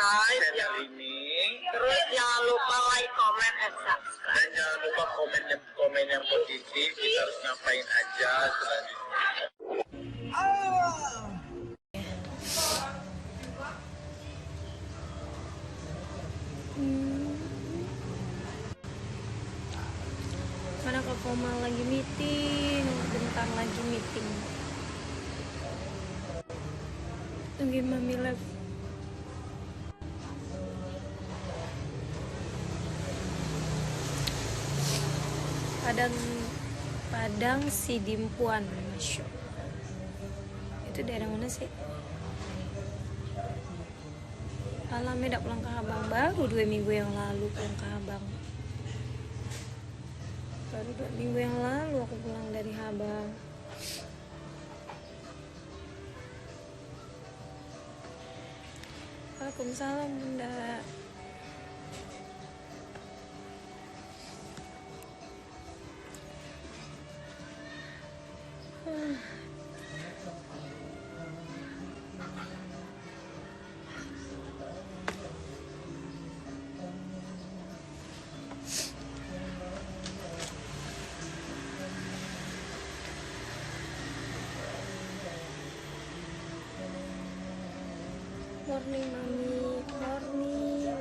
subscribe channel ini. terus jangan lupa like, comment, and subscribe. Dan jangan lupa komen yang positif. Kita harus ngapain aja selanjutnya. Mana Kak Komal lagi meeting, bentar lagi meeting. Tungguin Mami Live. Padang Sidimpuan, Masya Allah. Itu daerah mana sih? Alamnya udah pulang ke Habang, baru 2 minggu yang lalu pulang ke Habang. Baru 2 minggu yang lalu aku pulang dari Habang. Waalaikumsalam Bunda. Morning Mami, morning.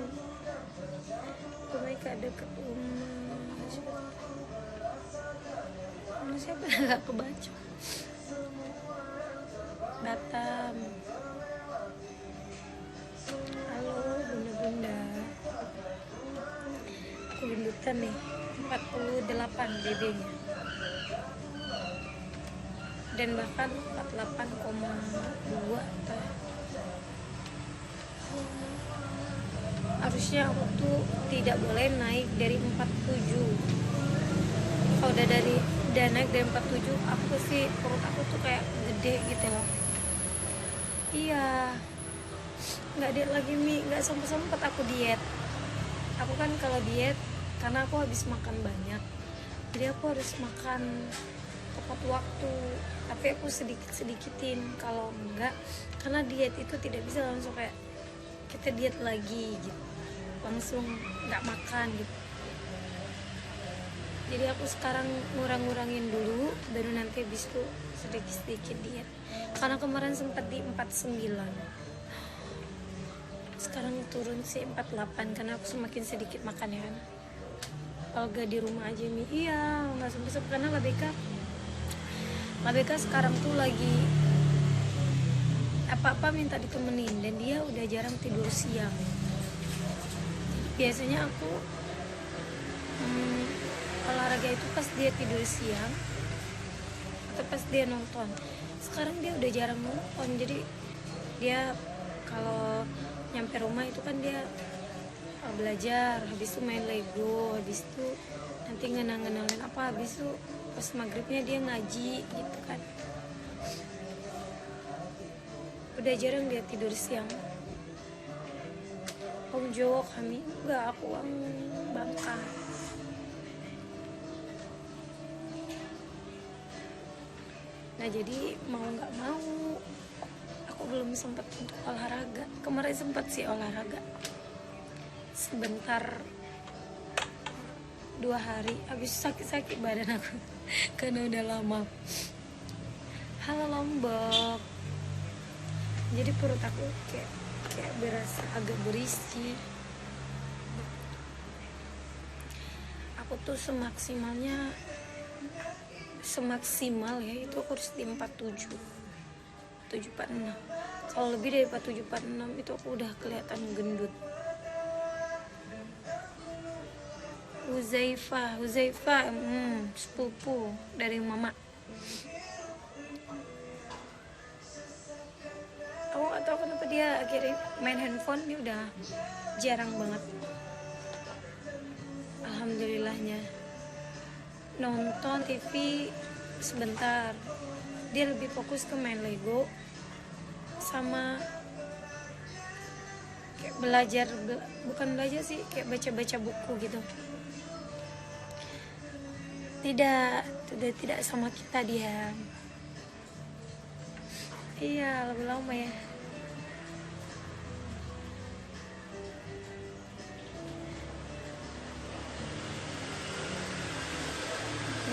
Mereka deket rumah. Mana siapa nggak kebaca? Batam. Halo bunda-bunda. Aku gendutan nih, 48 BB-nya. Dan bahkan 48,2 atau harusnya aku tuh tidak boleh naik dari 47. Kalau udah naik dari 47, aku sih perut aku tuh kayak gede gitu loh. Iya, nggak diet lagi nggak sempet aku diet. Aku kan kalau diet karena aku habis makan banyak, jadi aku harus makan tepat waktu. Tapi aku sedikit-sedikitin. Kalau enggak, karena diet itu tidak bisa langsung kayak kita diet lagi gitu, langsung nggak makan gitu. Jadi aku sekarang ngurangin dulu, baru nanti habis itu sedikit diet. Karena kemarin sempat di 49, sekarang turun sih 48 karena aku semakin sedikit makan ya kan. Olga di rumah aja nih, iya nggak sempet karena Labeka sekarang tuh lagi apa-apa minta ditemenin dan dia udah jarang tidur siang. Biasanya aku olahraga itu pas dia tidur siang atau pas dia nonton. Sekarang dia udah jarang nonton, jadi dia kalau nyampe rumah itu kan dia belajar, habis itu main Lego, habis itu nanti ngenalin apa, habis itu pas maghribnya dia ngaji gitu kan. Udah jarang dia tidur siang. Om Jawa kami enggak, aku orang Bangka. Nah jadi mau nggak mau aku belum sempat untuk olahraga. Kemarin sempat sih olahraga sebentar 2 hari, habis sakit badan aku karena udah lama. Halo Lombok. Jadi perut aku kayak berasa agak berisi. Aku tuh semaksimal ya itu aku harus di 47, 746. Kalau lebih dari 4746 itu aku udah kelihatan gendut. Huzaifa sepupu dari mama. Aku gak tahu kenapa dia akhirnya main handphone, dia udah jarang banget. Alhamdulillahnya nonton TV sebentar, dia lebih fokus ke main Lego sama kayak belajar, bukan belajar sih, kayak baca buku gitu. Tidak sama kita dia. Iya, lebih lama ya.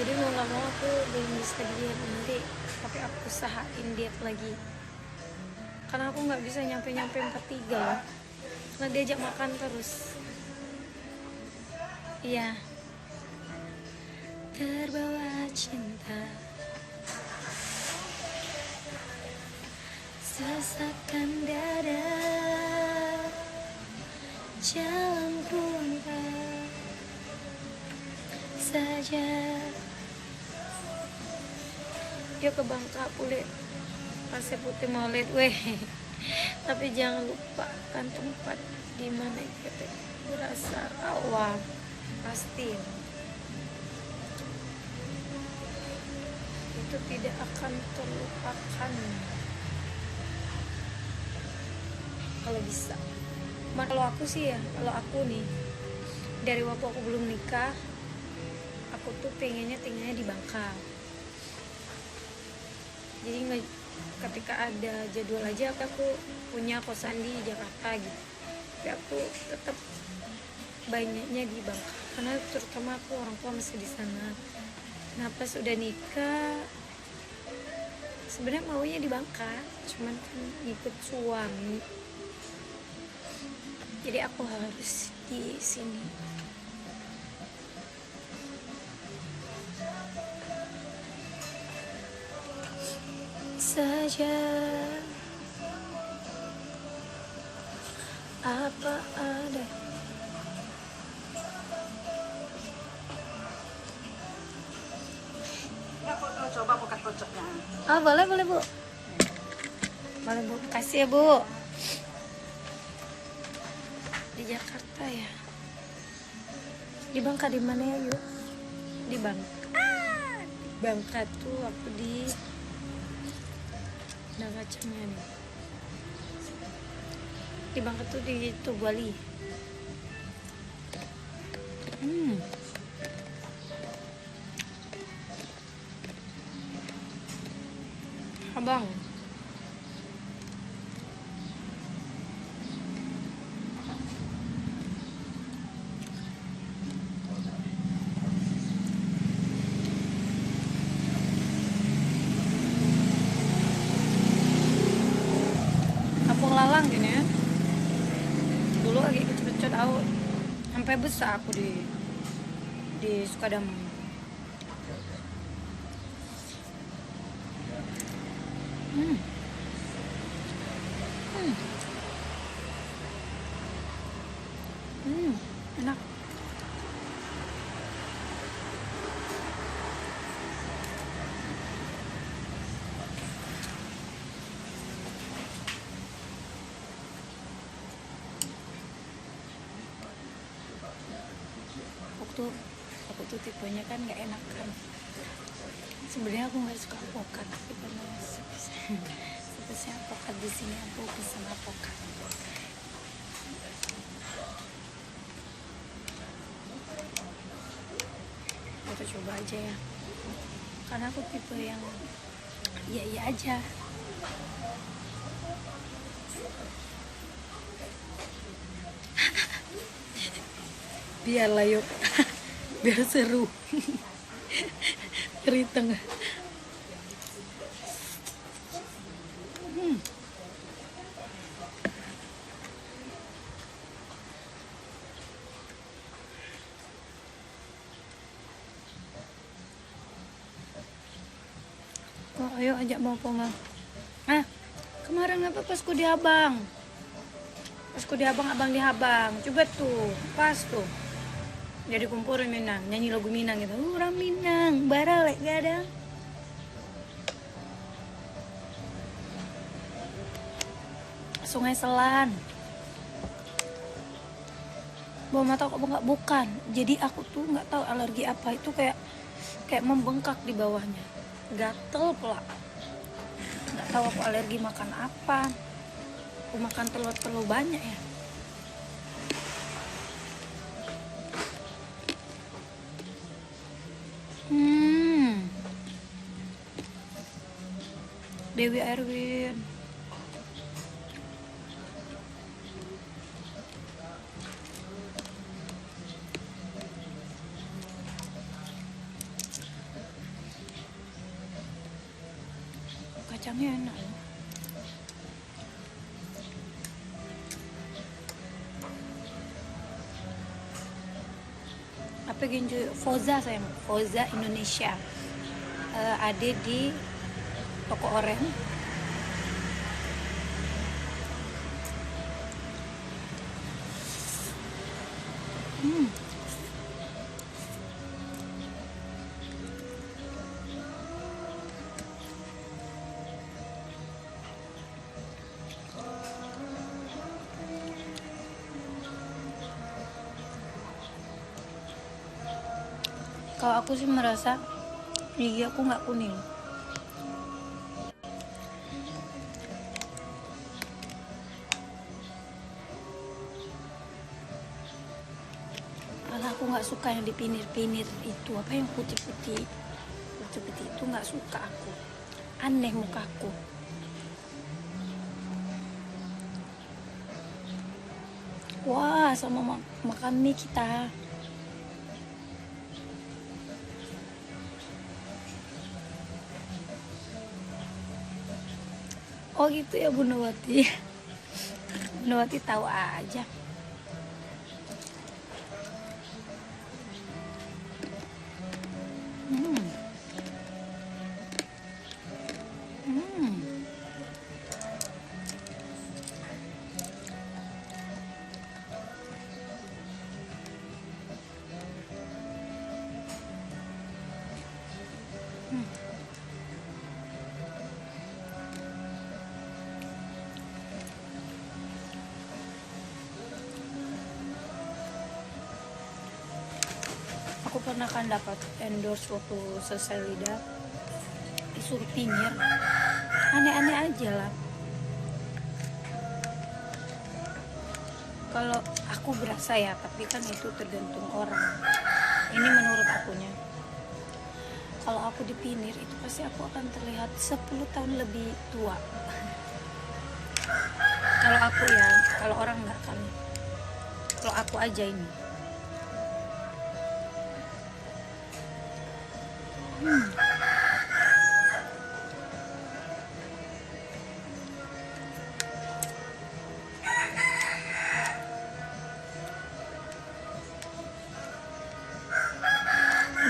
jadi mau nggak mau aku belum bisa diet nanti, tapi aku usahain diet lagi karena aku nggak bisa nyampe 43 loh, karena diajak makan terus. Iya, terbawa cinta sesakkan dada, jalan pun saja. Yuk ke Bangka Kulit Pasir Putih Maulid weh. Tapi jangan lupakan tempat di mana kita berasa awam. Pasti itu tidak akan terlupakan kalau bisa. Kalau aku sih ya, kalau aku nih dari waktu aku belum nikah, aku tuh pengennya tinggalnya di Bangka. Jadi nggak, ketika ada jadwal aja aku punya kosan di Jakarta gitu, tapi aku tetap banyaknya di Bangka karena terutama aku orang tua masih di sana. Nah pas udah nikah sebenarnya maunya di Bangka, cuman kan ngikut suami, jadi aku harus di sini. Saja apa ada. Aku coba buka kocoknya. Oh boleh boleh Bu, boleh Bu, kasih ya Bu. Di Jakarta ya, di Bangka di mana ya yuk? Di Bangka. Di Bangka tuh aku di ada kacangnya nih. Di Bangka tuh di Tugwali. Abang. Kampung Lalang gini ya. Dulu lagi kecil-kecil tahu sampai besar aku di Sukadama. Enak. Aku tuh tipenya kan nggak enak kan. Sebenarnya aku nggak suka apokat, tapi karena sepisnya apokat di sini aku pesan apokat. Kita coba aja ya, karena aku tipe yang iya aja. Biarlah yuk. Biar seru. Keri tengah. Oh, ayo ajak mau Ponga. Kemarin apa pasku di Habang? Pasku di Habang, abang di Habang. Coba tuh, pas tuh. Jadi kumpul Minang, nyanyi lagu Minang gitu. Orang Minang, baralek gadang. Sungai Selan. Bawah mata kok bengkak bukan. Jadi aku tuh nggak tahu alergi apa, itu kayak membengkak di bawahnya. Gatel pula. Nggak tahu aku alergi makan apa. Aku makan telur banyak ya. Dewi Erwin. kacangnya enak loh. Apa genjo Foza sayang, Foza Indonesia. Ada di toko oren. Kalau aku sih merasa gigi aku nggak kuning. Karena aku nggak suka yang dipinir-pinir itu, apa yang putih-putih itu nggak suka aku. Aneh mukaku. Wah, sama makan mie kita. Oh gitu ya Bu Nawati. Bu Nawati tahu aja. Aku pernah kan dapat endorse waktu selesai lidah, disuruh pinggir, aneh-aneh aja lah. Kalau aku berasa ya, tapi kan itu tergantung orang. Ini menurut akunya. Kalau aku dipinir itu pasti aku akan terlihat 10 tahun lebih tua. Kalau aku ya, kalau orang nggak kan. Kalau aku aja ini. Ini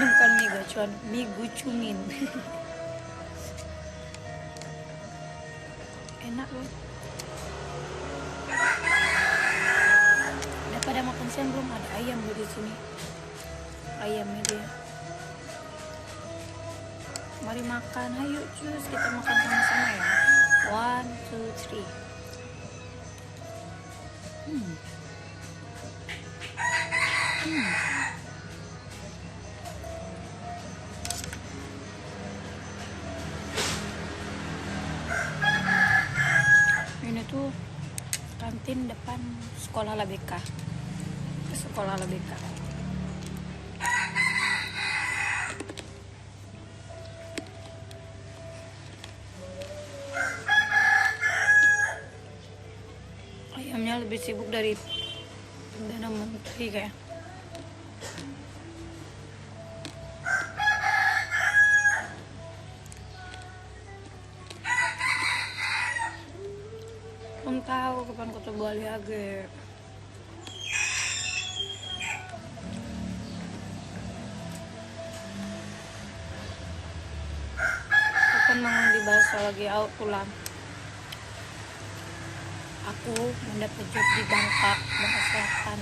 bukan mie gacuan, mie gucumin. Enak loh. Daripada makan siang belum ada ayam loh di sini. Ayamnya dia. Mari makan, ayo cus, kita makan sama-sama ya. 1, 2, 3. Ini tuh kantin depan sekolah LBK. Sekolah LBK. Ayamnya lebih sibuk dari Perdana Menteri kayak. Belum tahu kapan kota Bali agak. Kapan mengundi bahasa lagi out pulang. Aku mendapat job di Bangka Selatan.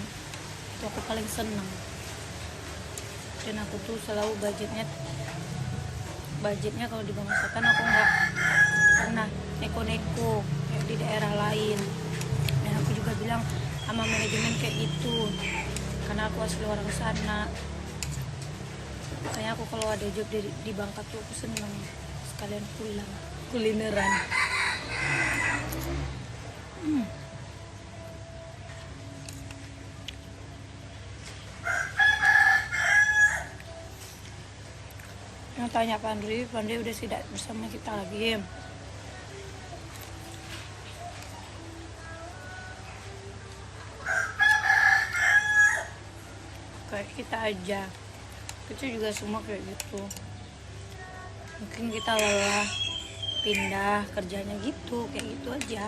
Itu aku paling senang. Dan aku tuh selalu budgetnya kalau di Bangka Selatan aku nggak pernah neko-neko kayak di daerah lain. Dan aku juga bilang sama manajemen kayak gitu, karena aku asli orang sana. Makanya aku kalau ada job di Bangka tuh aku seneng sekalian pulang kulineran. Yang tanya Pandri udah tidak bersama kita lagi. Kayak kita aja, kita juga semua kayak gitu. Mungkin kita lelah, tapi pindah kerjanya gitu, kayak gitu aja.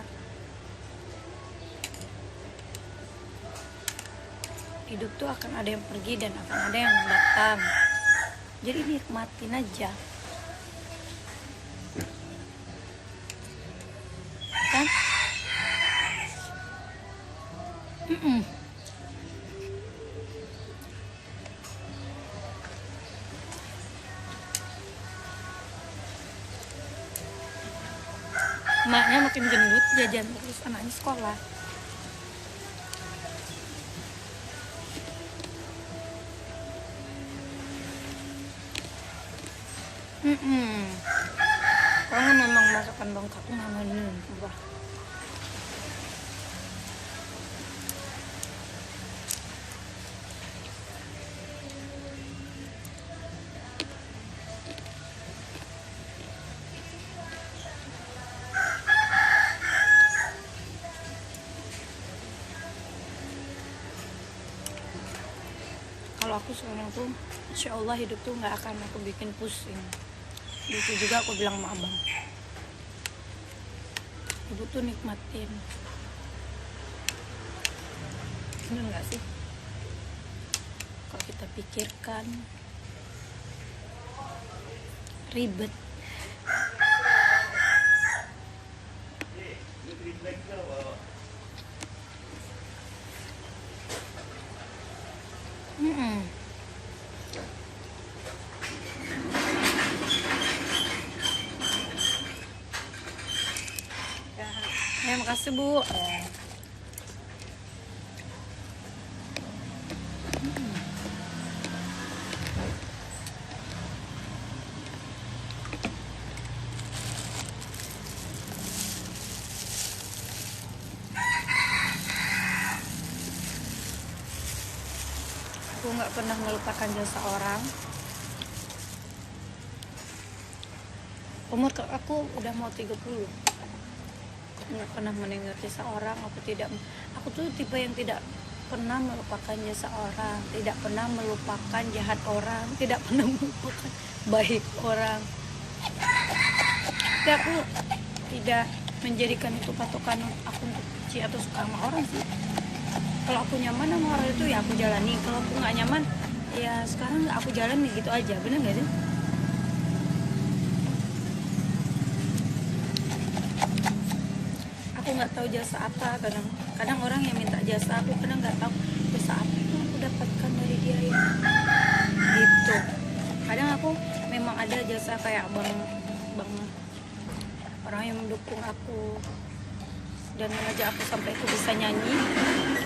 Hidup tuh akan ada yang pergi dan akan ada yang datang, jadi nikmatin aja kan. Maknya makin gendut, jajan terus, anaknya sekolah. Kalau memang masakan bangka aku nggak ubah. Kalau aku sekarang tuh, insya Allah hidup tuh nggak akan aku bikin pusing. Itu juga aku bilang sama abang, ibu tuh nikmatin, bener nggak sih? Kalau kita pikirkan ribet. Ya, makasih Bu. Aku nggak pernah melupakan jasa orang. Umur aku udah mau 30. Nggak pernah mendengar jasa orang. Aku tuh tipe yang tidak pernah melupakan jasa orang, tidak pernah melupakan jahat orang, tidak pernah melupakan baik orang. Tapi aku tidak menjadikan itu patokan aku untuk benci atau suka sama orang sih. Kalau aku nyaman sama orang itu ya aku jalani. Kalau aku nggak nyaman ya sekarang nggak aku jalani gitu aja. Bener nggak sih? Aku nggak tahu jasa apa. Kadang orang yang minta jasa aku kadang nggak tahu jasa apa yang aku dapatkan dari dia ya. Gitu. Kadang aku memang ada jasa kayak bang orang yang mendukung aku dan mengajak aku sampai aku bisa nyanyi.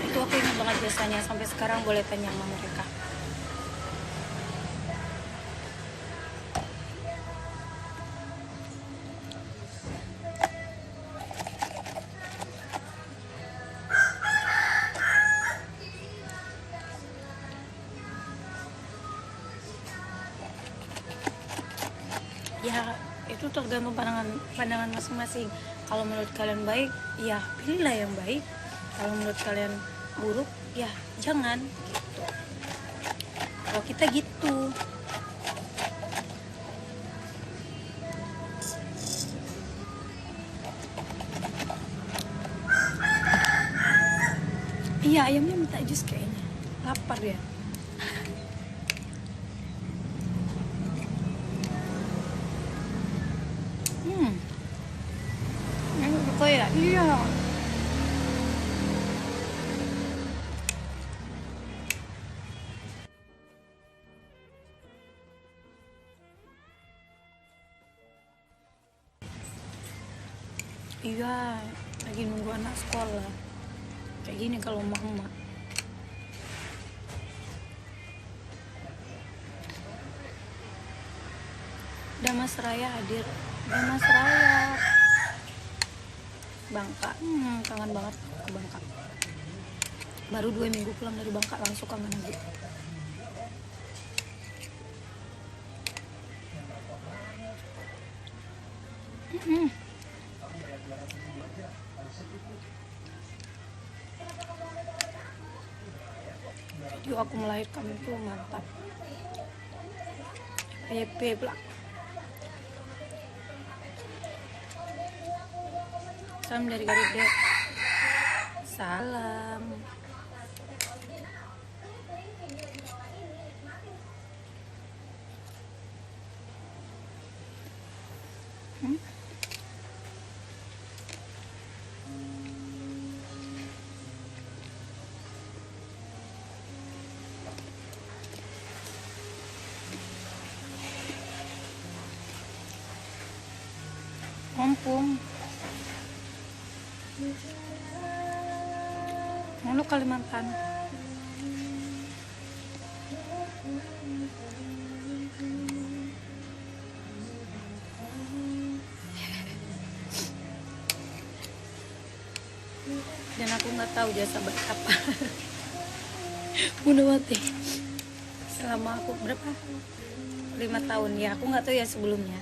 Itu aku ingat banget jasanya, sampai sekarang boleh tanya sama mereka. Ya itu tergantung pandangan masing-masing. Kalau menurut kalian baik, ya pilihlah yang baik. Kalau menurut kalian buruk, ya jangan gitu. Kalau kita gitu. Iya, ayamnya minta jus kayaknya. Lapar ya. Kok ya? Iya. Iya, lagi nunggu anak sekolah. Kayak gini kalau mama. Udah Mas Raya hadir. Udah Mas Raya. Bangka, kangen banget ke Bangka. Baru 2 minggu pulang dari Bangka langsung kangen lagi. Video aku melahirkan itu mantap. FYP pula. Salam dari Garuda. Salam. Kampung. Lalu Kalimantan. Dan aku nggak tahu jasa baik apa. Udah mati. Selama aku berapa? 5 tahun ya. Aku nggak tahu ya sebelumnya.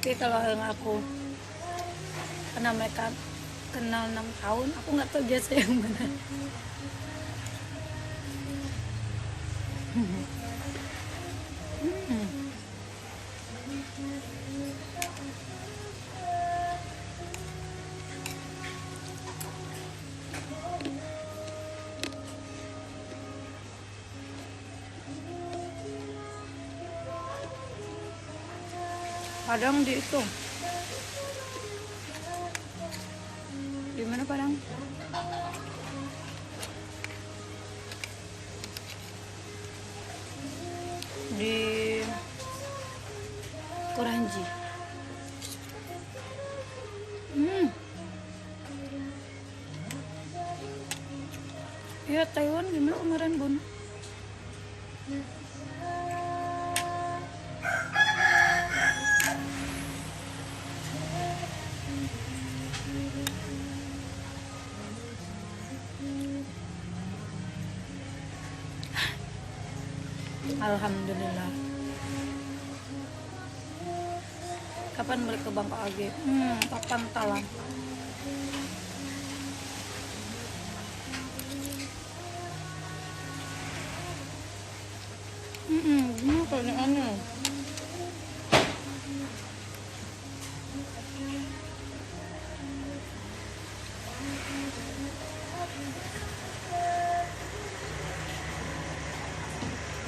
Tapi kalau yang aku karena mereka kenal 6 tahun, aku nggak tahu jasa yang mana. Padang di itu. Di mana Padang? Di Koranji. Ya Taiwan gimana kemarin Bun? Alhamdulillah. Kapan balik ke Bangka lagi? Kapan talang? Gimana pertanyaannya?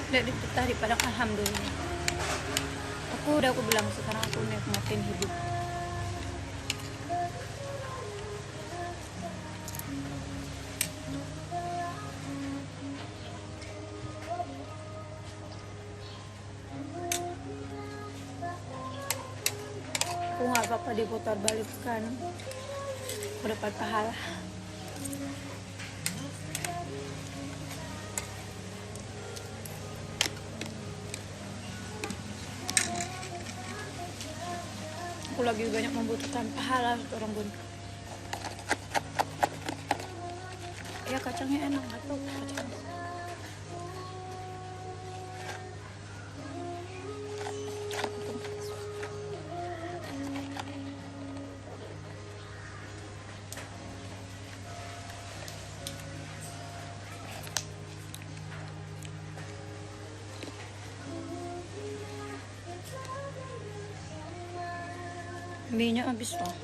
Udah dipetah di Padang, alhamdulillah. Aku bilang sekarang aku nikmatin hidup. Aku nggak apa-apa diputar balik kan, aku dapat pahala. Aku lagi banyak membutuhkan pahala orang Bun. Ya kacangnya enak, nggak tahu kacang. Minyak habis loh.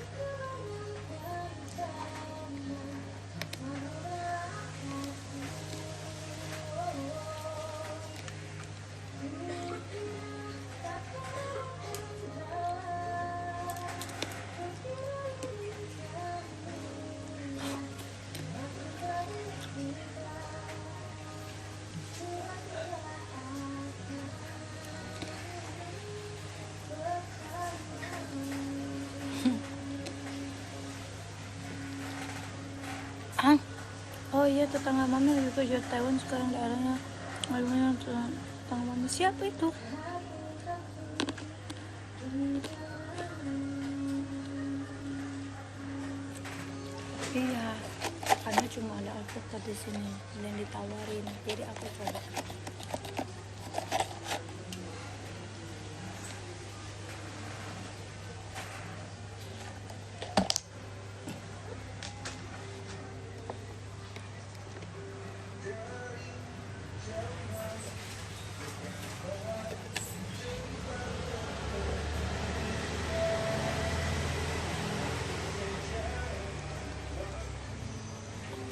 Oh iya, tetangga mami lagi kerja Taiwan sekarang daerahnya. Gimana tetangga mami? Siapa itu? Iya, karena cuma ada alpukat di sini dan ditawarin, jadi aku coba.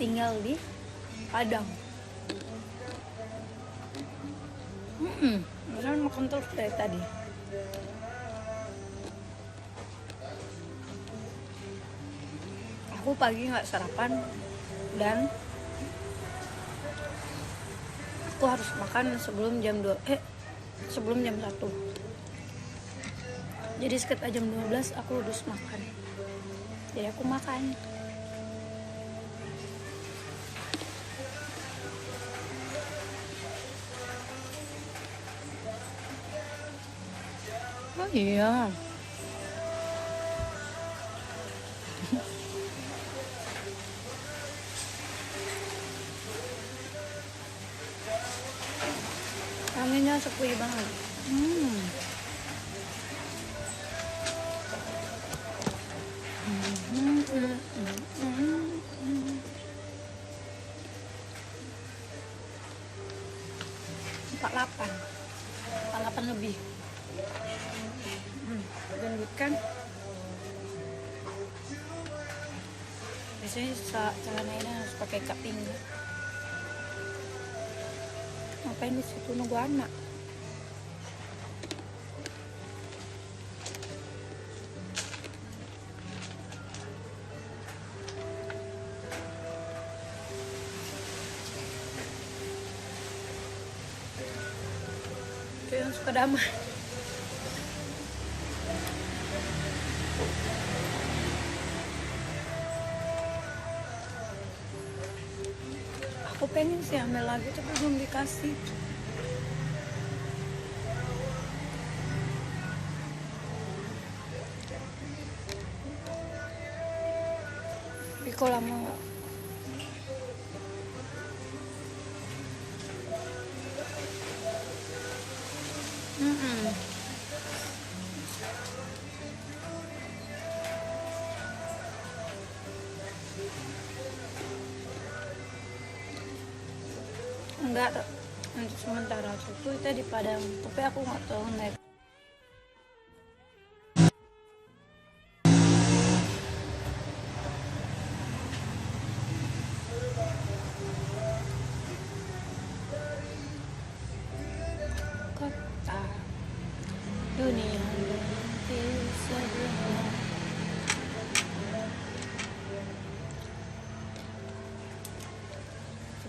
tinggal di Padang. Misalnya makan terus dari tadi. Aku pagi nggak sarapan dan aku harus makan sebelum jam 1. Jadi sekitar jam 12 aku harus makan. Jadi aku makan. Oh iya. Anginnya sepi banget. Empat delapan lebih. Gendut kan? Biasanya celana ini harus pakai kaping. Ngapain di situ nunggu anak? Itu yang suka damai. Aku pengen sih ambil lagi tapi belum dikasih. Tapi kalau lama enggak, untuk sementara cukup kita di Padang, tapi aku nggak tahu naik kota dunia bisa bilang.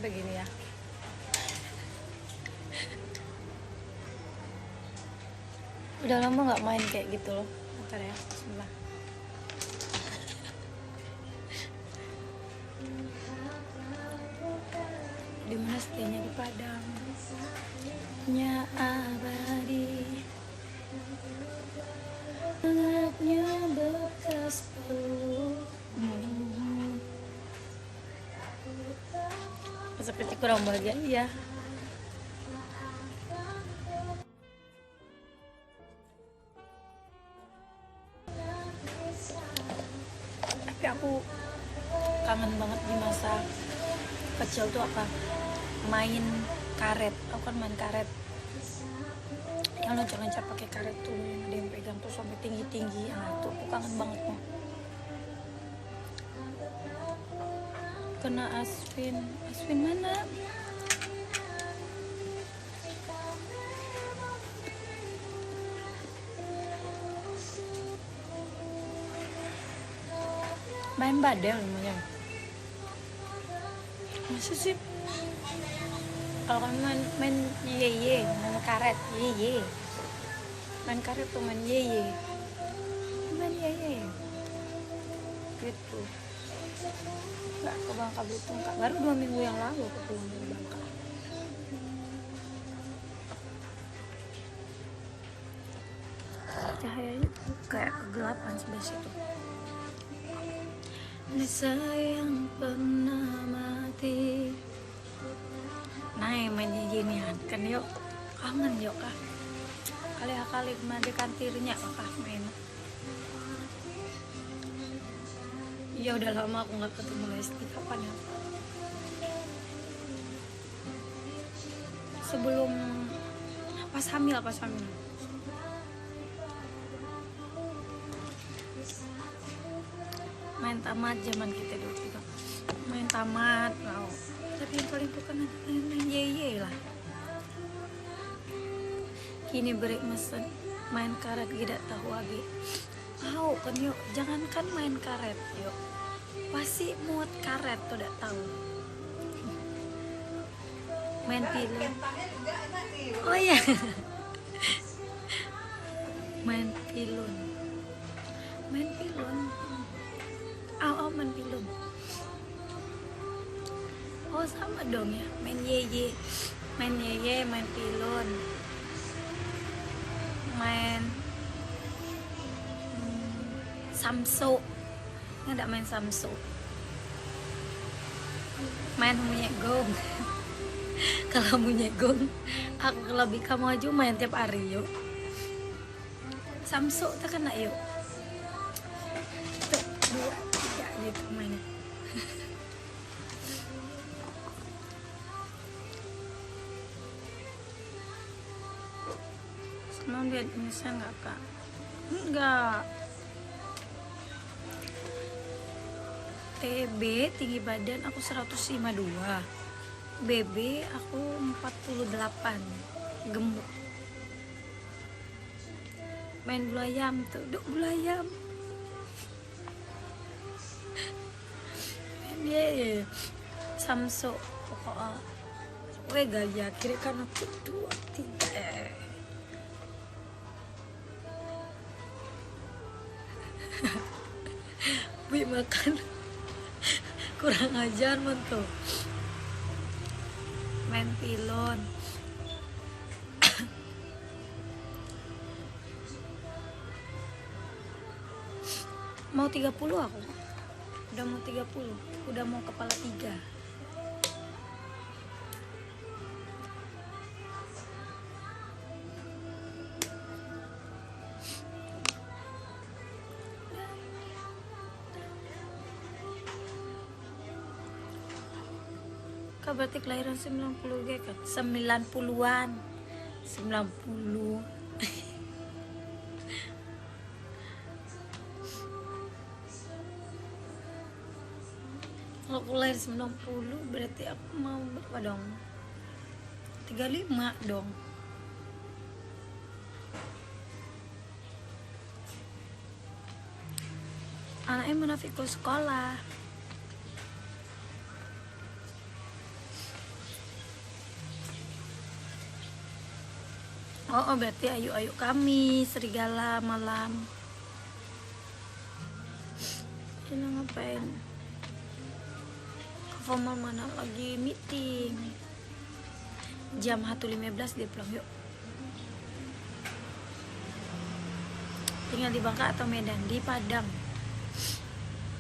Begini ya. Udah lama nggak main kayak gitu loh. Bentar ya, bismillah. Dimana setianya di Padang, nya abadi, hangatnya bekas peluk. Masa kecil kurang bahagia ya. Tapi aku kangen banget di masa kecil tuh apa, main karet. Aku kan main karet yang loncat-loncat pakai karet tuh, yang ada yang pegang tuh sampai tinggi-tinggi. Nah itu aku kangen banget nih. Kena Asvin mana? Main badel namanya. Masa sih? Kalau kan main ye, main karet ye. Main karet tuh main ye. Main ye. Gitu. Nggak ke Bangka Belitung, Kak. Baru 2 minggu yang lalu aku pulang dari Bangka. Cahayanya kayak kegelapan sebelah situ. Nisa yang pernah mati. Nah, main ginian kan yuk. Kangen yuk Kak. Kali-kali mandikan tirnya Kak main. Ya udah lama aku nggak ketemu Lesti. Kapan ya? Sebelum pas hamil. Main tamat zaman kita dulu juga. Main tamat mau. Tapi yang paling bukan main ye lah. Kini beri mesen main karet tidak tahu lagi. Tahu kan yuk, jangankan main karet yuk. Pasti muat karet tuh tidak tahu. Main film. Oh iya. Main film. Main film. Oh, main film. Oh sama dong ya, main ye, main pilon, main samso, nggak main samso, main munyegong. Kalau munyegong, aku lebih kamu aja main tiap hari yuk. Samso tak kena yuk, tuh 2, 3 gitu mainnya. Mau lihat Indonesia nggak kak? Enggak. TB tinggi badan aku 152, BB aku 48, gemuk. Main bulayam tuh, duk bulayam. Dia samso pokoknya. Gue gaya kiri kan aku 2, 3. Wih makan kurang ajar mentuh. Main pilon. Mau 30 aku. Udah mau 30. Udah mau kepala 3. Kak berarti kelahiran 90 ge kan? 90-an. 90. Kalau aku lahir 90 berarti aku mau berapa dong? 35 dong. Anaknya munafik ke sekolah. Oh berarti ayu kami serigala malam. Ini ngapain? Ke formal mana lagi meeting? Jam 1.15 dia pulang yuk. Tinggal di Bangka atau Medan? Di Padang.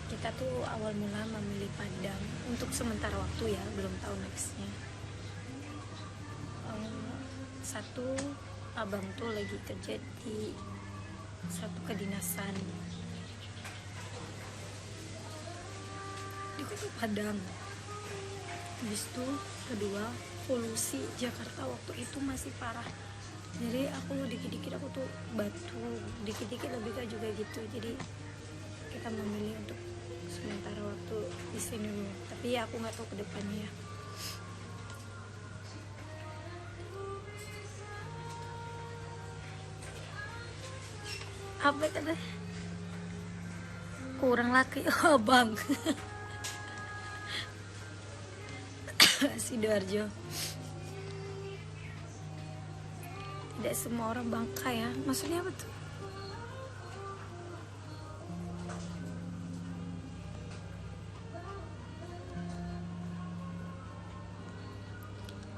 Kita tuh awal mula memilih Padang untuk sementara waktu ya, belum tahu nextnya. Satu abang tuh lagi kerja di satu kedinasan di Kota Padang. Habis itu kedua, polusi Jakarta waktu itu masih parah. Jadi aku dikit-dikit aku tuh batuk, dikit-dikit lebih ke juga gitu. Jadi kita memilih untuk sementara waktu di sini dulu. Tapi ya aku nggak tahu ke depannya. Apa tadi? Kurang laki, oh bang. Sidoarjo. Tidak semua orang Bangka ya. Maksudnya apa tuh?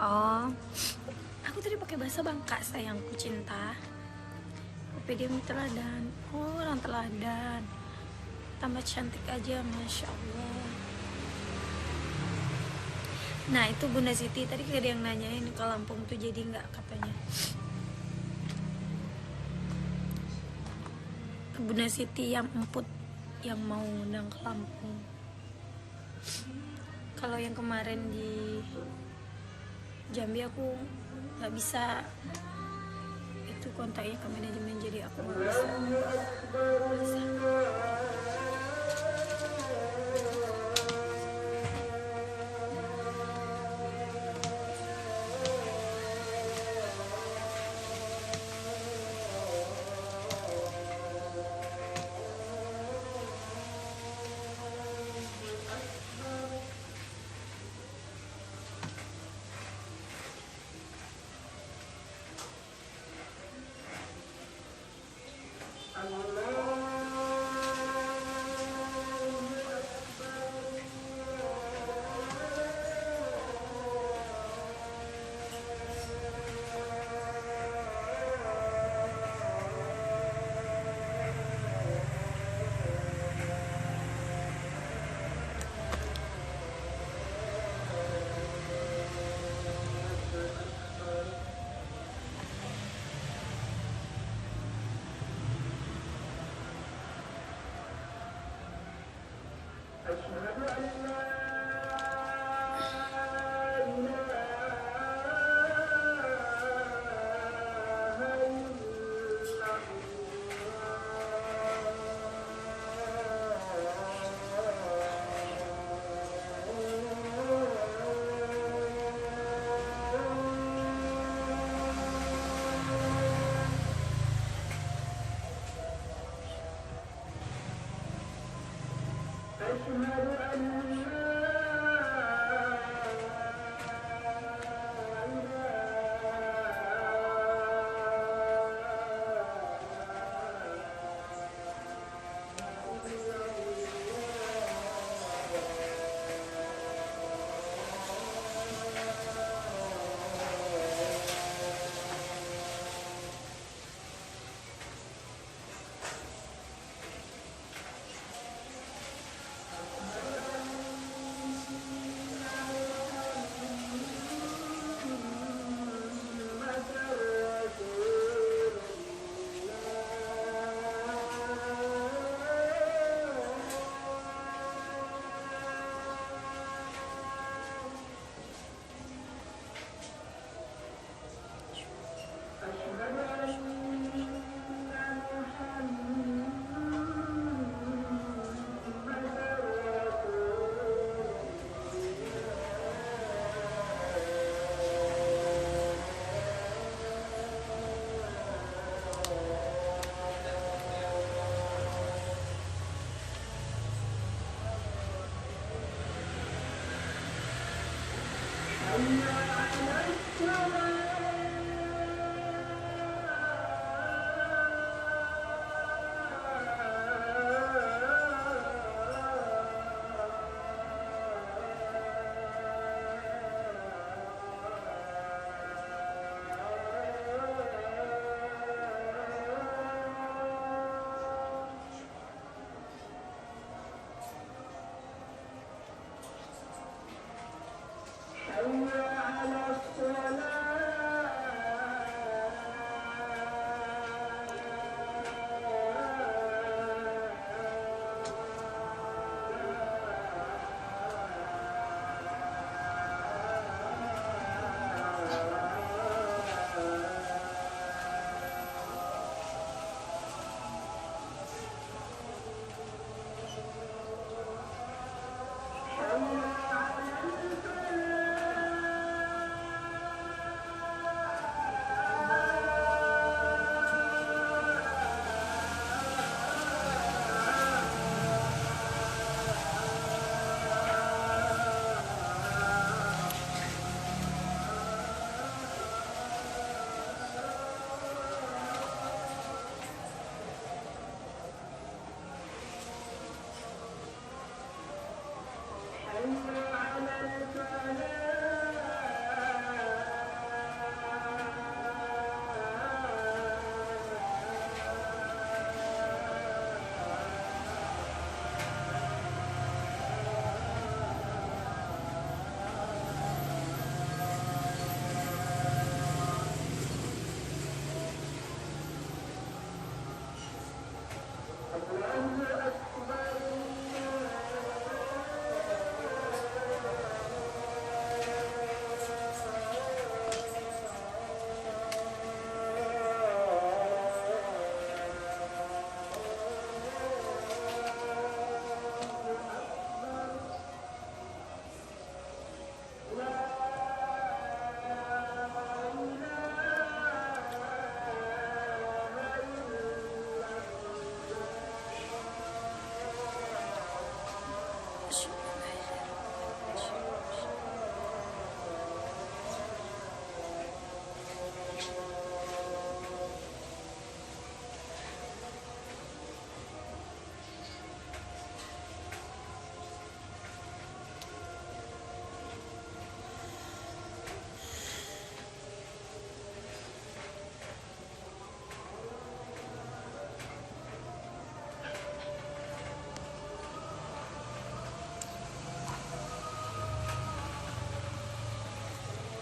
Oh, aku tadi pakai bahasa Bangka, sayangku cinta. Dia teladan. Oh, orang teladan. Tambah cantik aja, Masya Allah. Nah, itu Bunda Siti. Tadi ada yang nanyain ke Lampung tuh jadi nggak katanya. Bunda Siti yang emput yang mau undang ke Lampung. Kalau yang kemarin di Jambi aku nggak bisa. Itu kontaknya ke manajemen jadi aku nggak bisa.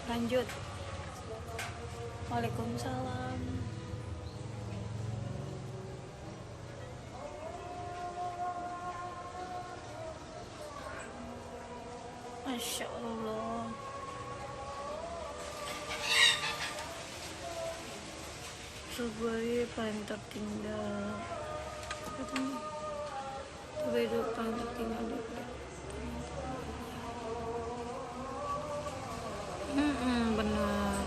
Lanjut. Waalaikumsalam. Masya Allah. Sebagai paling tertinggal. Sebagai paling tertinggal. Bener.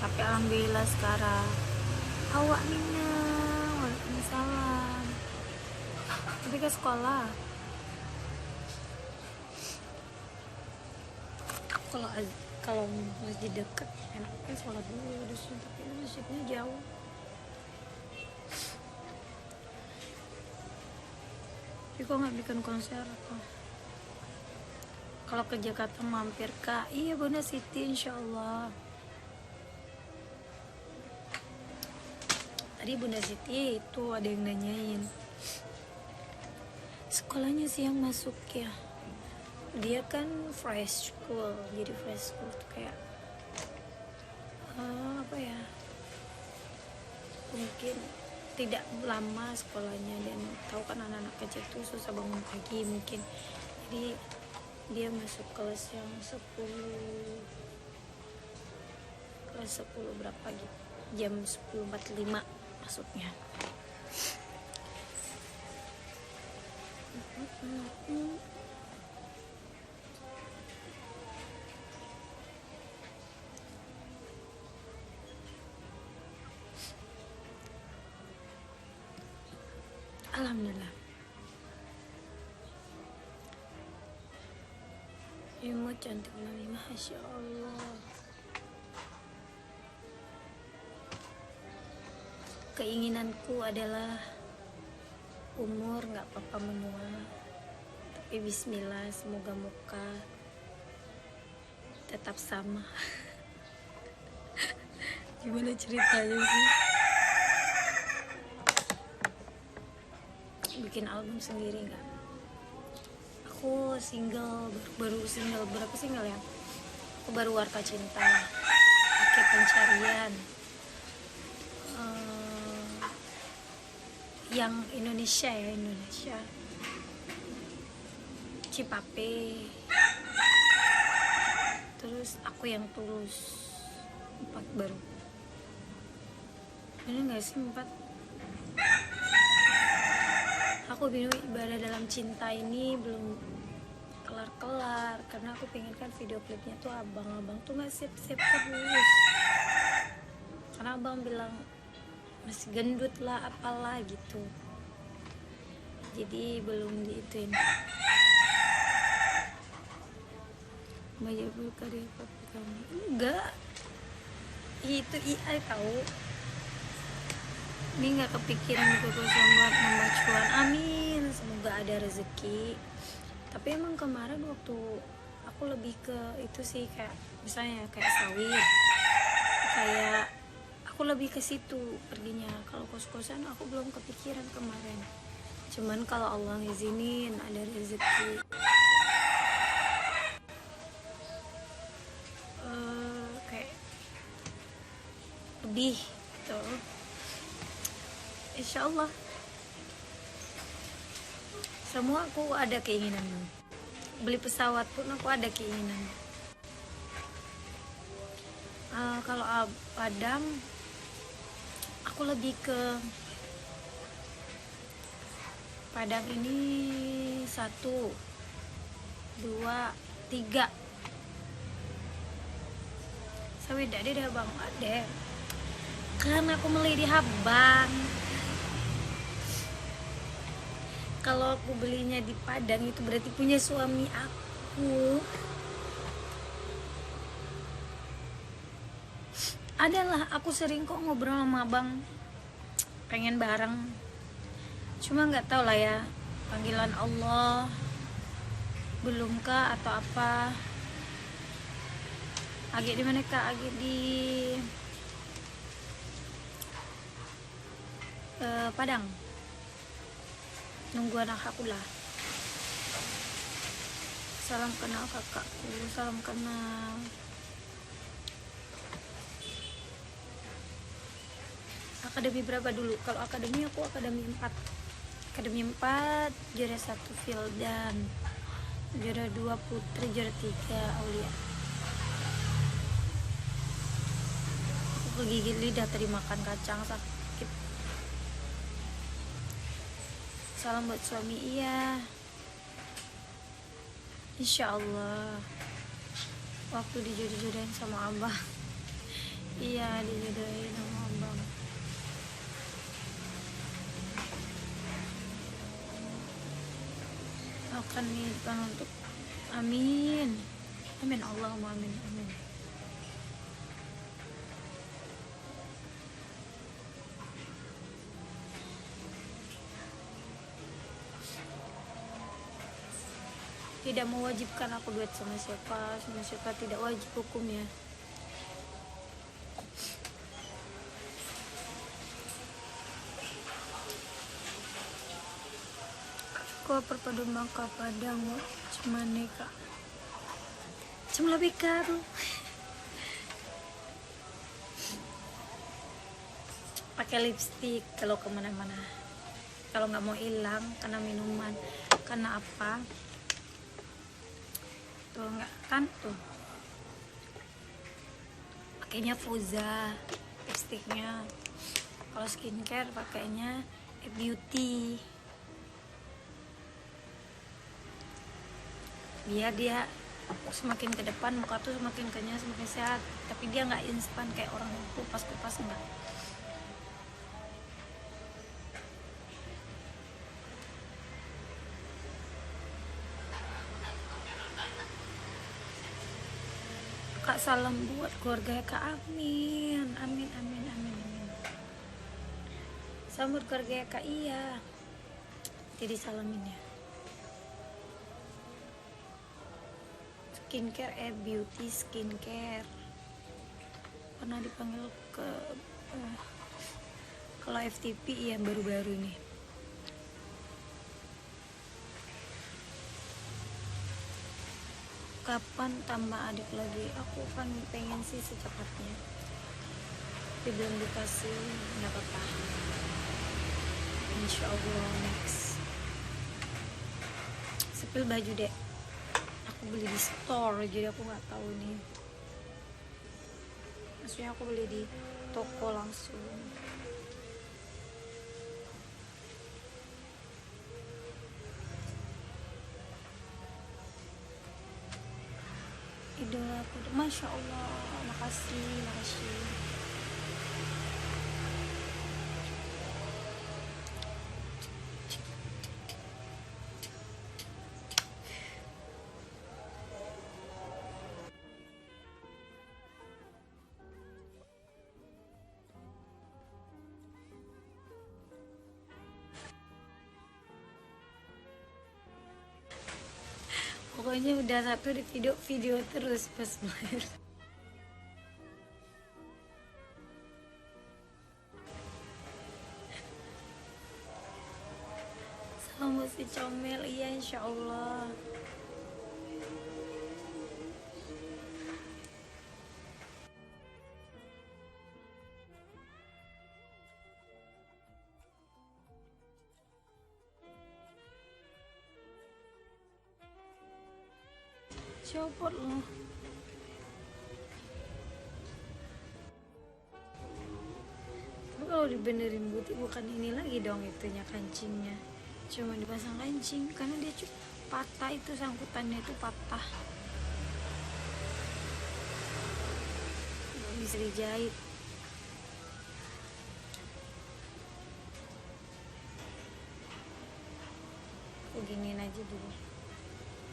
Tapi alhamdulillah sekarang. Awak Nina, waalaikumsalam. Tapi ke sekolah. Kalau masjid dekat enaknya sholat dulu di sini, tapi masjidnya jauh. Tapi kok nggak bikin konser apa? Kalau ke Jakarta mampir Kak, iya Bunda Siti insyaallah. Tadi Bunda Siti itu ada yang nanyain sekolahnya sih yang masuk ya. Dia kan fresh school, jadi fresh school tuh kayak apa ya, mungkin tidak lama sekolahnya, dan tahu kan anak-anak kecil tuh susah bangun pagi mungkin, jadi dia masuk kelas yang 10, kelas 10 berapa gitu, jam 10.45 masuknya. Alhamdulillah. Imut cantik mami, masya Allah. Keinginanku adalah umur nggak apa-apa menua, tapi bismillah semoga muka tetap sama. Gimana ceritanya sih? Bikin album sendiri nggak? Aku single, baru single, berapa single ya? Aku baru Warta Cinta, Pakai Pencarian, yang Indonesia ya, Indonesia, Cipape, terus Aku Yang Tulus. 4 baru. Bener gak sih 4? Aku bingung, Ibadah Dalam Cinta ini belum kelar-kelar karena aku pengen kan video klipnya tuh abang-abang tuh gak siap-siap terus, karena abang bilang masih gendut lah apalah gitu, jadi belum diituin. Bayar buka deh papi kamu enggak, itu AI tahu. Ini nggak kepikiran gitu buat nambah cuan, amin, semoga ada rezeki. Tapi emang kemarin waktu aku lebih ke itu sih, kayak misalnya kayak sawit, kayak aku lebih ke situ perginya. Kalau kos-kosan aku belum kepikiran kemarin, cuman kalau Allah ngizinin ada rezeki, kayak lebih gitu, insya Allah. Semua aku ada keinginan, beli pesawat pun aku ada keinginan. Kalau Padang aku lebih ke Padang ini 1, 2, 3. Sawit ada dah bang, ada. Karena aku beli di Habang. Kalau aku belinya di Padang itu berarti punya suami aku. Adalah aku sering kok ngobrol sama abang, pengen bareng, cuma nggak tahu lah ya panggilan Allah belum kah atau apa. Agi di mana kak? Agi di Padang, nunggu anak aku lah. Salam kenal kakakku, salam kenal. Akademi berapa dulu? Kalau akademi aku akademi 4. Akademi 4, juara 1 Fildan, juara 2 Putri, juara 3 Aulia. Aku kegigit lidah tadi makan kacang sakit. Salam buat suami, iya. Insya Allah waktu dijodoh-jodohin sama abang. Iya, dijodohin sama abang. Akan niatkan untuk amin, amin, Allahumma amin, amin. Tidak mewajibkan aku duet sama siapa tidak wajib hukumnya. Kau perpadu maka Padang cuma neka cuma lebih karu pakai lipstick kalau kemana-mana, kalau nggak mau hilang karena minuman, karena apa tuh, nggak kan tuh pakainya Fuza lipsticknya. Kalau skincare pakainya Beauty, biar dia semakin ke depan muka tuh semakin kenyal, semakin sehat. Tapi dia nggak instan kayak orang kupas-kupas, enggak. Kak, salam buat keluarga Kak. Amin, amin, amin, amin, amin. Salam buat keluarga Kak. Iya, jadi salamin ya. Skincare, beauty skincare. Pernah dipanggil ke kalau FTP yang baru-baru ini. Kapan tambah adik lagi? Aku kan pengen sih secepatnya, tapi belum dikasih, nggak apa-apa. Insya Allah next. Sepil baju deh, aku beli di store, jadi aku nggak tahu nih. Maksudnya aku beli di toko langsung. Idola aku, Masya Allah, makasih, makasih. Pokoknya udah satu di video terus pas melahirkan. Salam buat si comel, iya insya Allah. Copot loh. Tapi kalau dibenerin butik bukan ini lagi dong, itunya kancingnya cuma dipasang kancing karena dia patah, itu sangkutannya itu patah, nggak bisa dijahit. Aku giniin aja dulu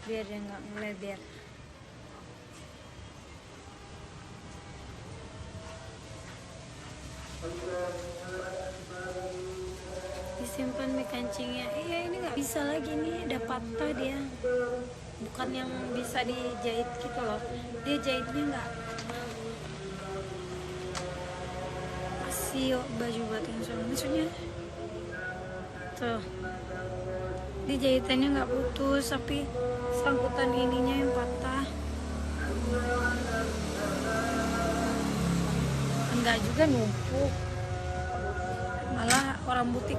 biar dia nggak ngeleber. Disimpan mie kancingnya. Iya, ini nggak bisa lagi nih, ada patah dia. Bukan yang bisa dijahit gitu loh, dia jahitnya nggak. Masih baju buat yang sama, maksudnya tuh dia jahitannya nggak putus, tapi sangkutan ininya yang patah. Enggak juga numpuk, malah orang butik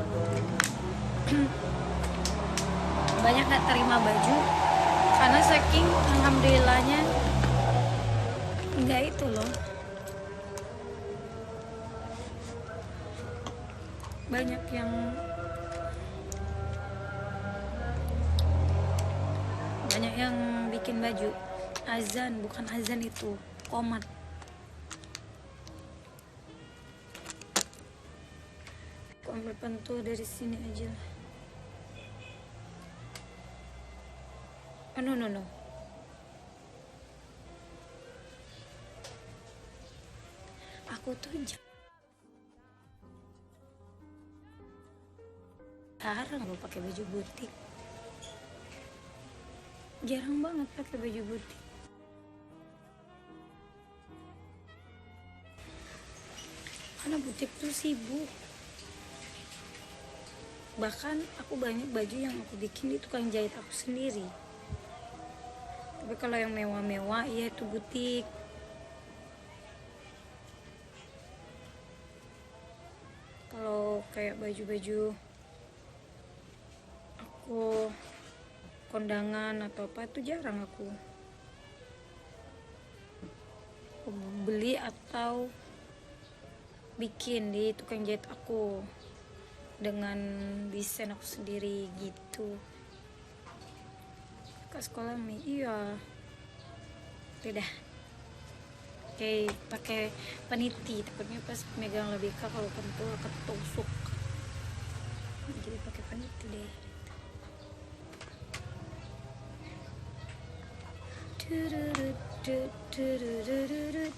banyak gak terima baju karena saking alhamdulillahnya enggak itu loh. Banyak yang bikin baju azan, bukan azan itu komat. Ambil pentul dari sini aja lah. No. Aku tuh jarang lo pakai baju butik. Jarang banget pakai baju butik. Karena butik tuh sibuk. Bahkan aku banyak baju yang aku bikin di tukang jahit aku sendiri. Tapi kalau yang mewah-mewah, ya itu butik. Kalau kayak baju-baju aku kondangan atau apa itu jarang aku beli atau bikin di tukang jahit aku dengan desain aku sendiri gitu. Ke sekolah nih, iya beda. Kayak pakai peniti, takutnya pas megang lebih kalau kentul ketusuk, jadi pakai peniti deh. Dururururut.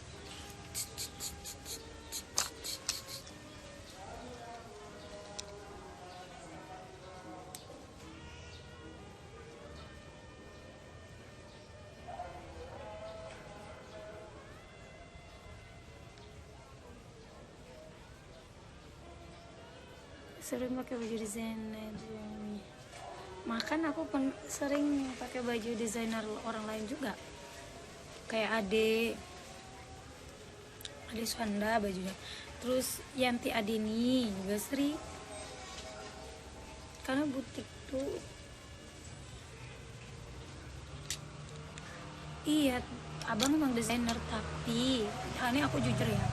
Sering pakai baju desainer. Makan aku sering pakai baju desainer orang lain juga, kayak Ade Suhanda bajunya, terus Yanti Adini juga sering, karena butik tuh iya, abang memang desainer, tapi ini aku jujur ya,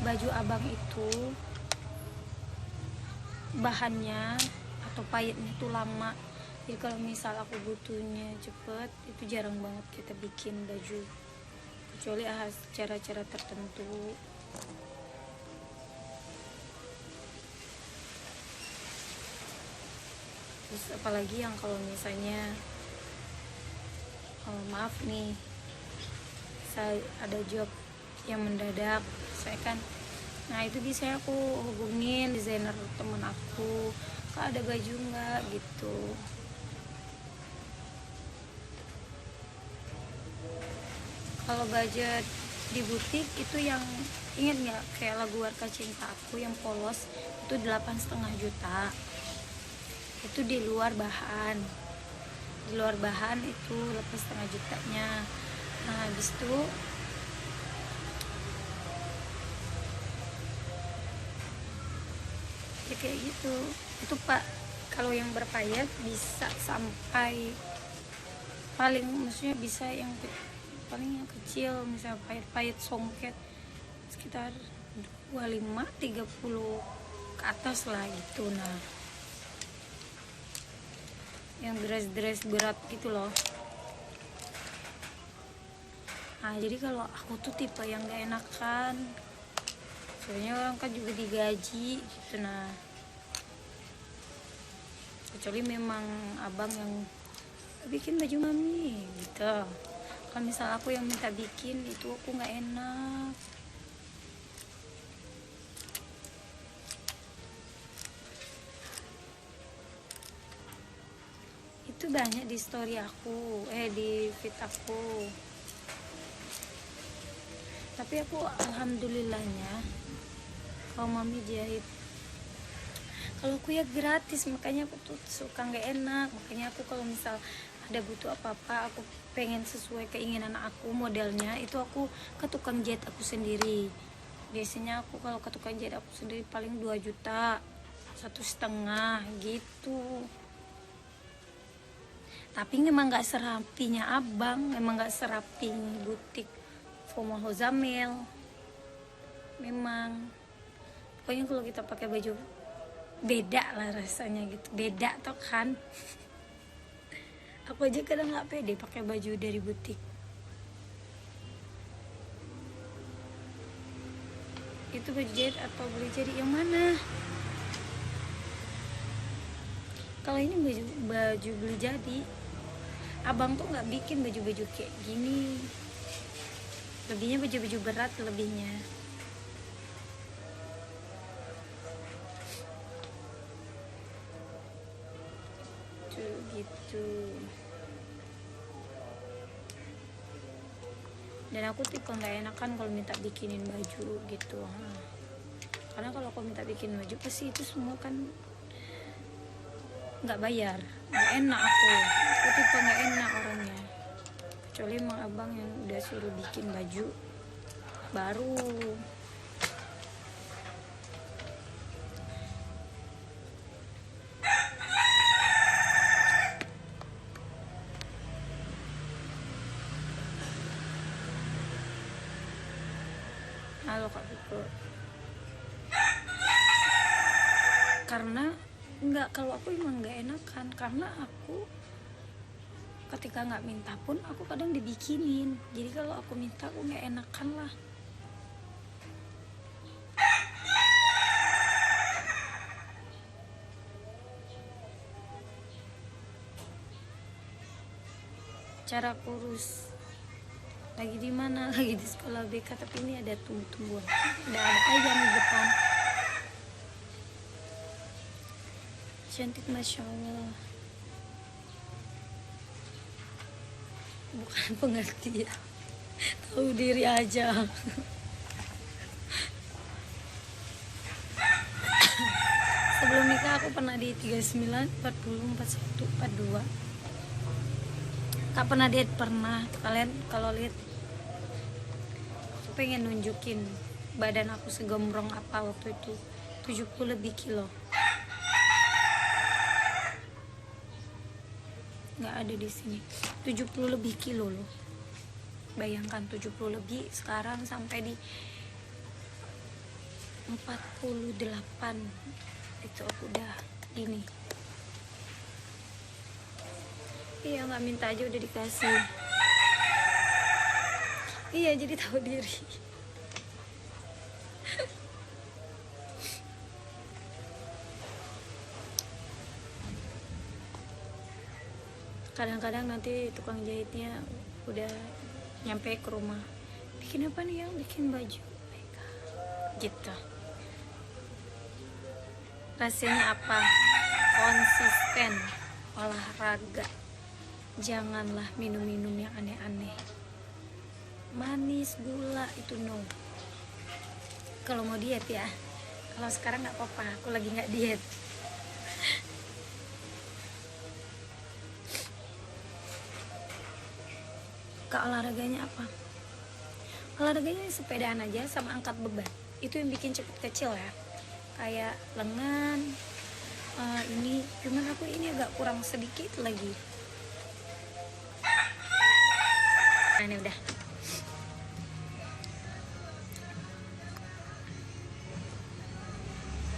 baju abang itu bahannya atau pahitnya itu lama. Jadi kalau misal aku butuhnya cepet, itu jarang banget kita bikin baju, kecuali cara-cara tertentu. Terus apalagi yang kalau misalnya maaf nih, saya ada job yang mendadak, saya kan, nah itu bisa aku hubungin desainer temen aku, Kak ada baju nggak gitu. Kalau budget di butik itu yang ingat nggak, kayak lagu Warkah Cinta Aku yang polos itu 8,5 juta, itu di luar bahan itu 8,5 jutanya. Nah habis itu ya kayak gitu. Itu Pak, kalau yang berpayat bisa sampai paling, maksudnya bisa yang paling yang kecil, misalnya payet songket sekitar 25-30 ke atas lah gitu. Nah yang dress berat gitu loh. Nah jadi kalau aku tuh tipe yang gak enakan, soalnya orang kan juga digaji gitu. Nah kecuali memang abang yang bikin baju mami gitu. Kalau misal aku yang minta bikin, itu aku nggak enak. Itu banyak di story aku, di feed aku. Tapi aku alhamdulillahnya kalau mami jahit, kalau aku ya gratis, makanya aku tuh suka nggak enak. Makanya aku kalau misal ada butuh apa-apa, aku pengen sesuai keinginan aku modelnya, itu aku ke tukang jahit aku sendiri. Biasanya aku kalau ke tukang jahit aku sendiri paling 2 juta, 1,5 gitu. Tapi memang nggak serapinya abang, memang nggak serapi butik Foma Hozamel. Memang pokoknya kalau kita pakai baju beda lah rasanya gitu, beda toh kan. Aku aja kadang nggak pede pakai baju dari butik. Itu baju jahit atau beli jadi yang mana? Kalau ini baju beli jadi, abang tuh nggak bikin baju-baju kayak gini. Lebihnya baju-baju berat lebihnya. Tuh gitu. Dan aku tipe nggak enakan kalau minta bikinin baju gitu. Karena kalau aku minta bikin baju pasti itu semua kan nggak bayar, nggak enak. Aku tipe nggak enak orangnya, kecuali emang abang yang udah suruh bikin baju baru. Halo Kak Buko. Karena enggak, kalau aku emang nggak enakan, karena aku ketika nggak minta pun aku kadang dibikinin. Jadi kalau aku minta, aku nggak enakan lah. Cara kurus lagi di mana, lagi di sekolah BK, tapi ini ada tumbuh-tumbuhan, ada ayam di depan, cantik masya Allah. Bukan pengertian, tahu diri aja. Sebelum nikah aku pernah di 39, 40, 41, 42. Kak pernah diet, pernah. Kalian kalau lihat, aku pengen nunjukin badan aku segombrong apa waktu itu. 70 lebih kilo. Nggak ada di sini. 70 lebih kilo loh. Bayangkan 70 lebih, sekarang sampai di 48. Itu aku udah gini. Iya, nggak minta aja udah dikasih. Iya, jadi tahu diri. Kadang-kadang nanti tukang jahitnya udah nyampe ke rumah, bikin apa nih, yang bikin baju gitu. Rasanya apa? Konsisten olahraga, janganlah minum-minum yang aneh-aneh, manis, gula, itu no. Kalau mau diet ya, kalau sekarang nggak apa-apa, aku lagi nggak diet. Kak, olahraganya apa? Olahraganya sepedaan aja sama angkat beban, itu yang bikin cepet kecil ya, kayak lengan. Ini cuman aku ini agak kurang sedikit lagi. Nah, ini udah.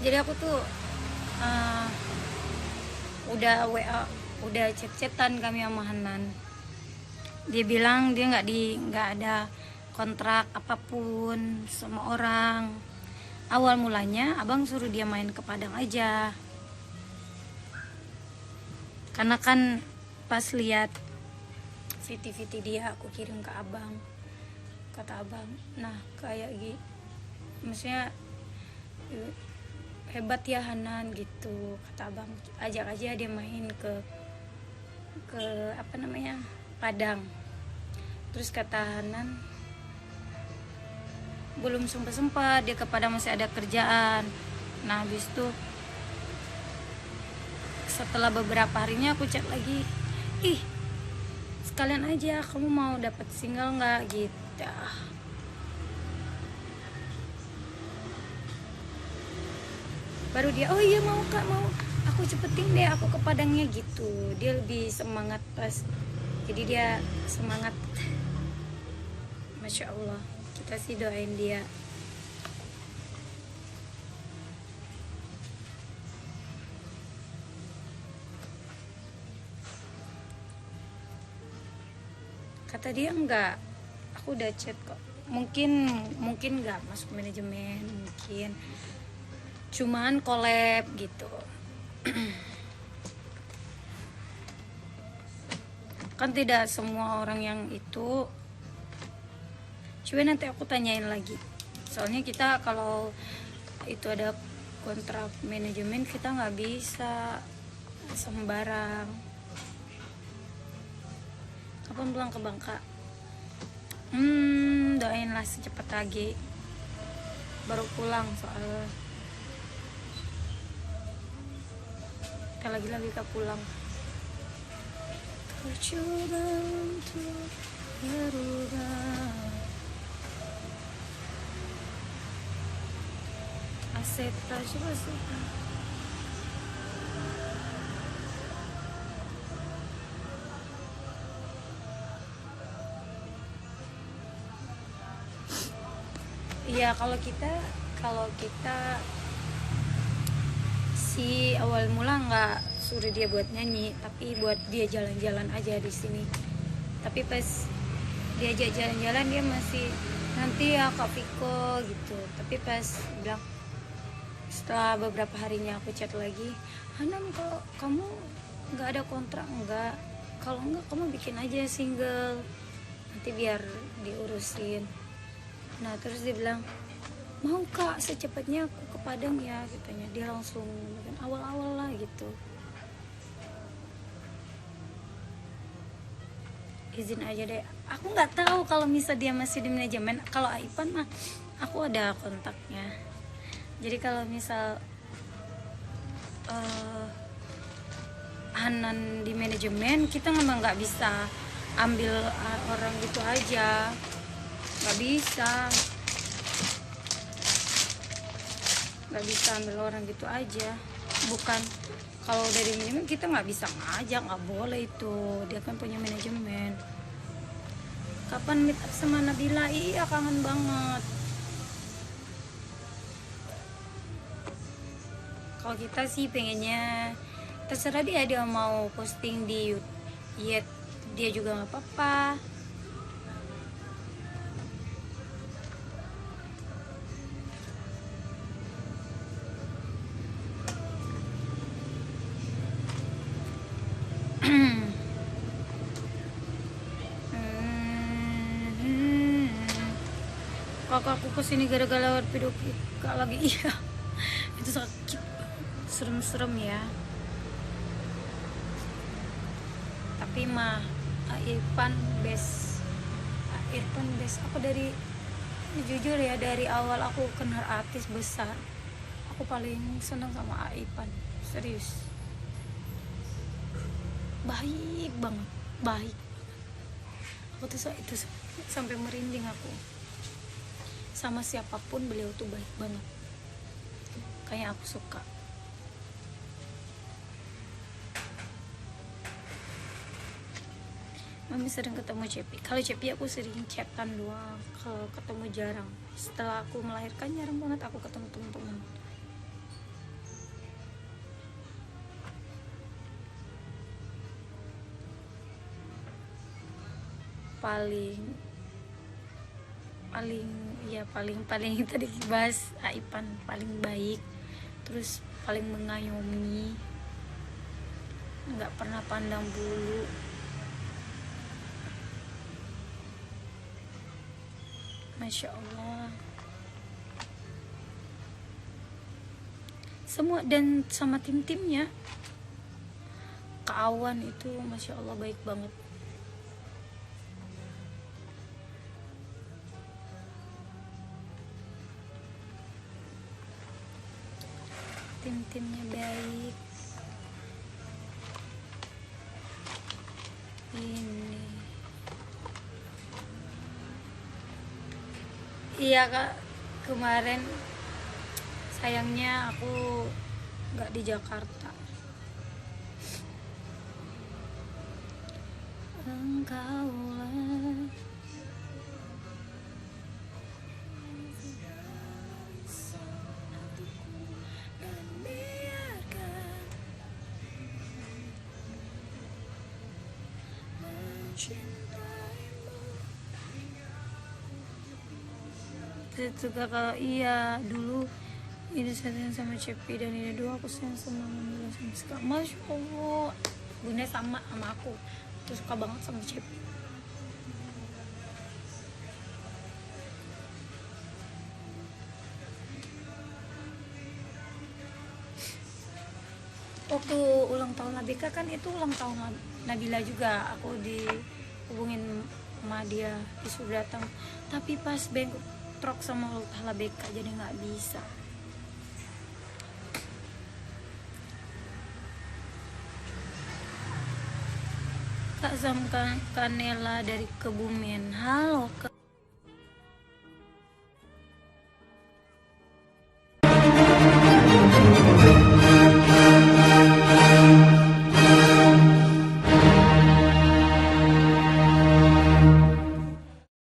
Jadi aku tuh udah WA, udah chat-chatan kami sama Hanan. Dia bilang dia nggak ada kontrak apapun sama orang. Awal mulanya abang suruh dia main ke Padang aja, karena kan pas lihat VT dia aku kirim ke abang, kata abang, nah kayak gitu, maksudnya hebat ya Hanan gitu, kata abang, ajak aja dia main ke apa namanya, Padang. Terus kata Hanan, belum sempat dia ke Padang, masih ada kerjaan. Nah habis itu setelah beberapa harinya aku chat lagi, ih sekalian aja kamu mau dapat single nggak gitu. Baru dia, oh iya mau kak, mau, aku cepetin deh aku ke Padangnya gitu. Dia lebih semangat pas, jadi dia semangat. Masya Allah, kita sih doain dia. Kata dia enggak, aku udah chat kok. Mungkin enggak masuk manajemen, mungkin cuman collab gitu. Kan tidak semua orang yang itu. Coba nanti aku tanyain lagi. Soalnya kita kalau itu ada kontrak manajemen, kita nggak bisa sembarang. Kapan pulang ke Bangka? Doainlah secepat lagi. Baru pulang soalnya. Kita lagi kita pulang. Coba untuk berubah. Acepta, coba acepta. Iya, kalau kita si awal mula nggak suruh dia buat nyanyi, tapi buat dia jalan-jalan aja di sini. Tapi pas diajak jalan-jalan dia masih nanti ya Kak Viko gitu. Tapi pas bilang, setelah beberapa harinya aku chat lagi, Hanan kalau kamu nggak ada kontrak, enggak, kalau enggak kamu bikin aja single. nanti biar diurusin. Nah terus dia bilang, mau kak secepatnya aku ke Padang ya katanya. Dia langsung awal-awal lah gitu, izin aja deh. Aku nggak tahu kalau misal dia masih di manajemen. Kalau Aipan mah aku ada kontaknya, jadi kalau misal Hanan di manajemen, kita memang nggak bisa ambil orang gitu aja, nggak bisa ambil orang gitu aja. Bukan, kalau dari manajemen kita nggak bisa ngajak, nggak boleh itu, dia kan punya manajemen. Kapan meet up sama Nabila? Iya kangen banget. Kalau kita sih pengennya terserah dia mau posting di YouTube dia juga nggak apa-apa. Kakak aku kesini gara-gara lewat video Kak lagi. Iya itu sakit, serem-serem ya. Tapi mah Irfan best. Aku dari, jujur ya, dari awal aku kenal artis besar, aku paling senang sama Irfan, serius. Baik banget, baik. Aku tuh itu sampai merinding aku. Sama siapapun beliau tuh baik banget, kayak aku suka. Mami sering ketemu Cepi. Kalau Cepi aku sering chatan doang, kalau ketemu jarang. Setelah aku melahirkan jarang banget aku ketemu teman-teman. paling tadi bahas Aipan, paling baik, terus paling mengayomi, nggak pernah pandang bulu. Masya Allah. Semua dan sama tim-timnya, Kak Awan itu Masya Allah baik banget. Tim-timnya baik. Ini iya Kak, kemarin sayangnya aku nggak di Jakarta. Engkaulah dan biarkan mencintaimu. Itu kakak, iya dulu ini sayang sama Cepi, dan ini dua aku sayang sama Nabila sama Ska. Masya Allah, Bunda sama aku tuh suka banget sama Cepi. Waktu ulang tahun Nabila kan itu ulang tahun Nabila juga, aku dihubungin sama dia, disuruh datang, tapi pas bentrok sama ultah Labeka jadi nggak bisa. Kak Zamkan Kanela dari Kebumen, halo Kak.